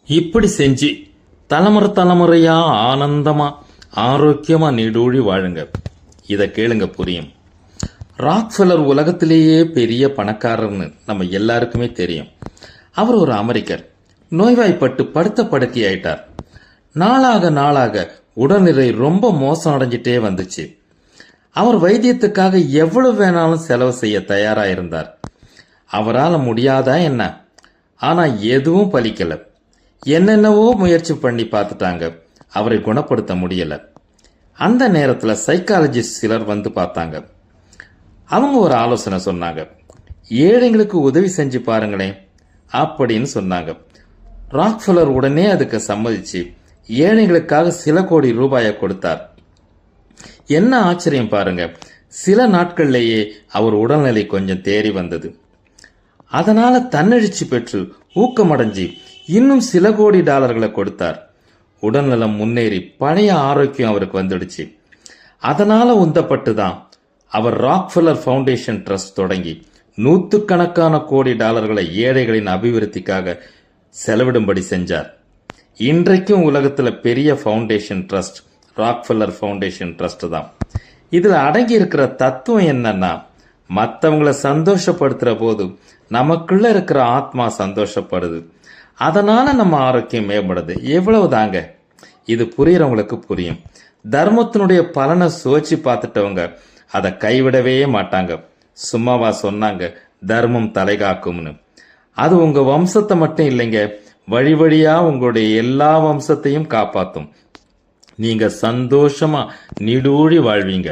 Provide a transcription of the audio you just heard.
இப்படி செஞ்சு தலைமுறை தலைமுறையா ஆனந்தமா ஆரோக்கியமா நீடூழி வாழுங்க. இதை கேளுங்க, புரியும். ராக்ஃபெல்லர் உலகத்திலேயே பெரிய பணக்காரர்னு நம்ம எல்லாருக்குமே தெரியும். அவர் ஒரு அமெரிக்கர். நோய்வாய்ப்பட்டு படுத்த படுக்கையாயிட்டார். நாளாக நாளாக உடல்நிலை ரொம்ப மோசம் அடைஞ்சிட்டே வந்துச்சு. அவர் வைத்தியத்துக்காக எவ்வளவு வேணாலும் செலவு செய்ய தயாரா இருந்தார். அவரால் முடியாதா என்ன? ஆனா எதுவும் பலிக்கல. என்னென்னவோ முயற்சி பண்ணி பார்த்துட்டாங்க, அவரை குணப்படுத்த முடியல. அந்த நேரத்தில் சைக்காலஜிஸ்ட் சிலர் வந்து பார்த்தாங்க. அவங்க ஒரு ஆலோசனை சொன்னாங்க. ஏழைங்களுக்கு உதவி செஞ்சு பாருங்களேன் அப்படின்னு சொன்னாங்க. ராக்ஃபெல்லர் உடனே அதுக்கு சம்மதிச்சு ஏழைகளுக்காக சில கோடி ரூபாயை கொடுத்தார். என்ன ஆச்சரியம் பாருங்க, சில நாட்கள்லேயே அவர் உடல்நிலை கொஞ்சம் தேறி வந்தது. அதனால தன்னெழுச்சி பெற்று ஊக்கமடைஞ்சி இன்னும் சில கோடி டாலர்களை கொடுத்தார். உடல்நலம் முன்னேறி பழைய ஆரோக்கியம் அவருக்கு வந்துடுச்சு. அதனால உந்தப்பட்டு தான் அவர் ராக்ஃபெல்லர் ஃபவுண்டேஷன் ட்ரஸ்ட் தொடங்கி நூற்றுக்கணக்கான கோடி டாலர்களை ஏழைகளின் அபிவிருத்திக்காக செலவிடும்படி செஞ்சார். இன்றைக்கும் உலகத்தில் பெரிய foundation trust Rockefeller foundation trust தான். இதில் அடங்கி இருக்கிற தத்துவம் என்னன்னா, மற்றவங்களை சந்தோஷப்படுத்துற போது நமக்குள்ள இருக்கிற ஆத்மா சந்தோஷப்படுது. அதனால நம்ம ஆரோக்கியம் மேம்படுது. எவ்வளவு தாங்க. இது புரியறவங்களுக்கு புரியும். தர்மத்தினுடைய பலனை சுவைச்சு பார்த்துட்டவங்க அதை கைவிடவே மாட்டாங்க. சும்மாவா சொன்னாங்க தர்மம் தலைகாக்கும்னு? அது உங்க வம்சத்தை மட்டும் இல்லைங்க, வழி வழியா உங்களுடைய எல்லா வம்சத்தையும் காப்பாத்தும். நீங்க சந்தோஷமா நீடூழி வாழ்வீங்க.